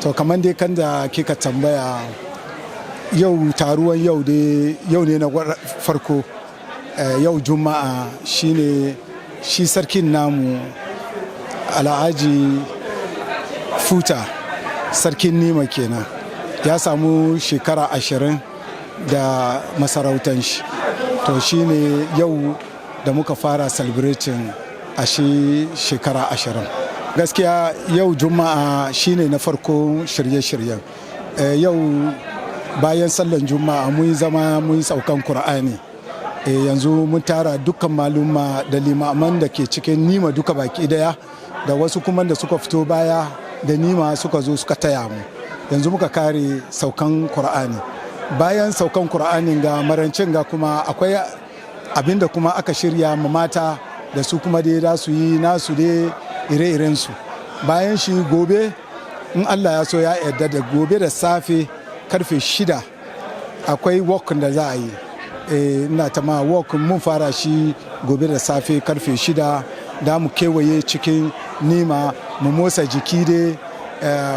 To kamar dai kan da kika tambaya yau taruwan yau ne na farko yau juma'a shine shi sarkin namu Alhaji Futa sarkin Nima kenan ya samu shekara 20 da masarautan shi, to shine yau da muka fara celebrating a shi shekara 20. Gaskiya yau juma'a shine na farko shirye-shiryen. Yau bayan sallan juma'a mun zama mun saukan Kur'ani. Yanzu mun tara dukkan maluma da limaman da ke cikin Nima duka baki daya da wasu kuma da suka fito baya da Nima suka zo suka taya mu. Yanzu muka kare saukan Kur'ani. Bayan saukan Kur'ani ga marancin ga kuma akwai abinda kuma aka shirya ma mata da su kuma dai za su yi nasu dai ire-irensu. Bayan shi gobe in Allah ya so ya yarda da gobe da safe karfe 6 akwai walk da za a yi. Ina ta ma walk mun fara shi gobe da safe karfe 6 da mu kewaye cikin Nima mu motsa jiki dai.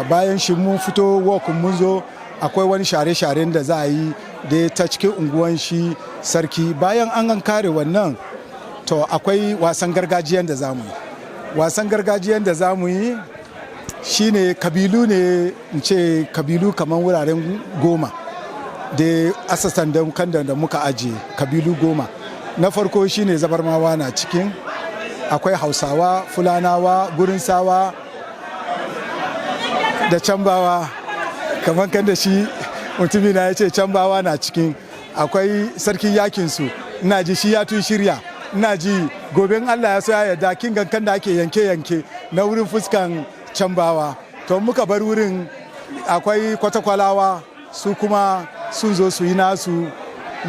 Bayan shi mun fito walk mun zo akwai wani share-sharen da za a yi da ta cikin unguwan shi sarki. Bayan an kare wannan to akwai wasan gargajiyan da za mu yi. Wasan gargajiyan da za mu yi shine kabilu ne, in ce kabilu kamar wuraren 10 da asasan da muka ajiye kabilu 10. Na farko shine zabarmawa na cikin, akwai hausawa, fulanawa, gurinsawa da cambawa, kamar kan da shi mutumina ya ce cambawa na cikin. Akwai sarkin yakinsu, ina ji shi ya tun shirya, ina ji goben Allah ya so ya yarda kin gankan da ake yanke-yanke na wurin fuskan cambawa. To muka bar wurin akwai kwatakwalawa su kuma sun zo su yi nasu,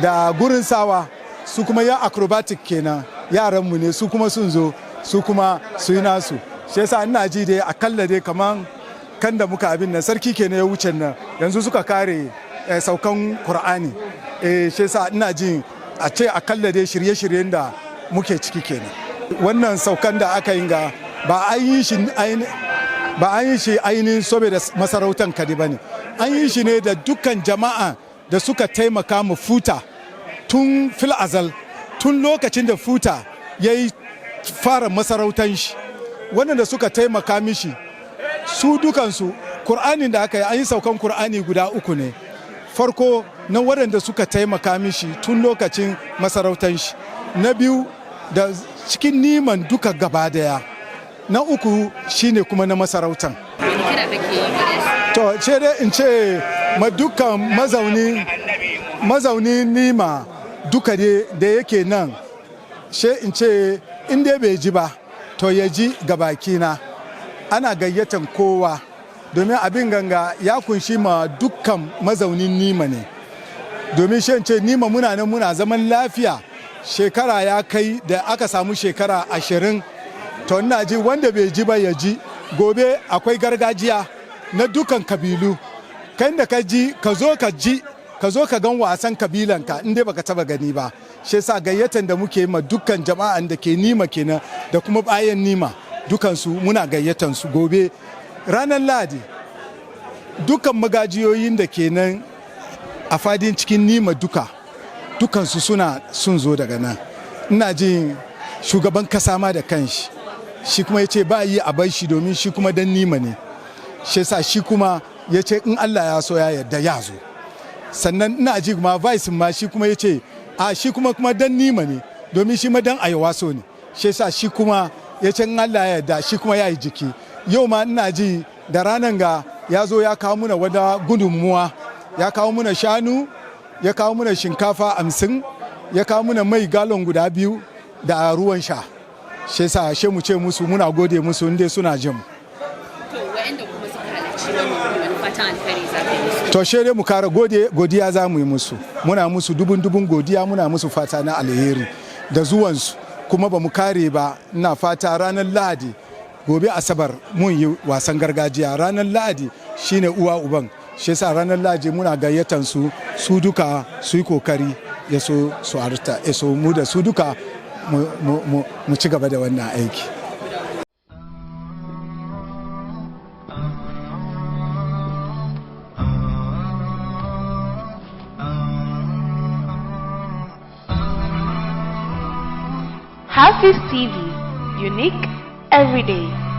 da gurin sawa su kuma ya acrobatic kenan yaranmu ne, su kuma sun zo su kuma su yi nasu. Shi yasa ina ji dai akalla dai kaman kan da muka abin nan sarki kenan ya wuce nan yanzu suka kare saukan Kur'ani. Shi yasa ina ji a ce akalla dai shirye-shiryen da muke ciki kenan. Wannan saukan da aka yi ga ba an yi shi ainihin saboda masarautar kadi ba ne, an yi shi ne da dukkan jama'a da suka taimaka mu Futa tun fil azal, tun lokacin da Futa ya yi fara masarautar shi. Wannan da suka taimaka mishi su dukansu Kur'anin da aka yi an yi saukan Kur'ani guda 3 ne. Farko na waɗanda suka taimaka mishi tun lokacin masarautar shi, na biyu da cikin Niman duka gaba daya, na 3 shine kuma na masarautan. To ce dai in ce ma dukkan mazaunin Nima duka da yake nan, she in ce in dai bai ji ba to ya ji gabakina. Ana gayyatan kowa domin abin ganga ya kunshi ma dukkan mazaunin Nima ne. Domin she in ce Nima muna nan muna zaman lafiya, shekara ya kai da aka samu shekara 20. To ina ji wanda bai ji ba ya ji. Gobe akwai gargajiya na dukan kabilu, kai da ka ji ka zo ka gan wasan kabilanka in dai baka taba gani ba. Shi yasa gayyatan da muke ma dukkan jama'an da ke Nima kenan da kuma bayan Nima dukansu muna gayyatan su gobe ranar Lahadi. Dukan magajiyoyin da ke nan a fadin cikin Nima dukansu sun zo daga nan. Ina jin shugaban kasa ma da kanshi shi kuma ya ce ba yi a bar shi domin shi kuma dan Nima ne. Shi yasa shi kuma ya ce in Allah ya so ya yarda ya zo. Sannan ina ji ma vice ma shi kuma ya ce a shi kuma dan Nima ne domin shi ma dan Ayawaso ne. Shi yasa shi kuma ya ce in Allah ya yarda shi kuma ya yi jiki. Yau ma ina ji da ranan ga ya zo ya kawo muna wada gudunmuwa, ya kawo muna shanu, ya kawo muna shinkafa 50, ya kawo muna mai galon guda 2 da ruwan sha. Shi yasa she mu ce musu muna gode musu inda suna jin mu. To wa'anda kuma suka halarci wannan fatan alheri za ka yi musu. To she dai mu kara godiya za mu yi musu. Muna musu dubun godiya, muna musu fata na alheri da zuwansu. Kuma ba mu kare ba, ina fata ranar Lahadi gobe Asabar mun yi wasan gargajiya. Ranar Lahadi shine uwa uban. Shi yasa ranar Lahadi muna gayyatan su duka su yi kokari ya so su harta, ya so mu da su duka mu ci gaba da wannan aiki. Hafiz TV, unique every day.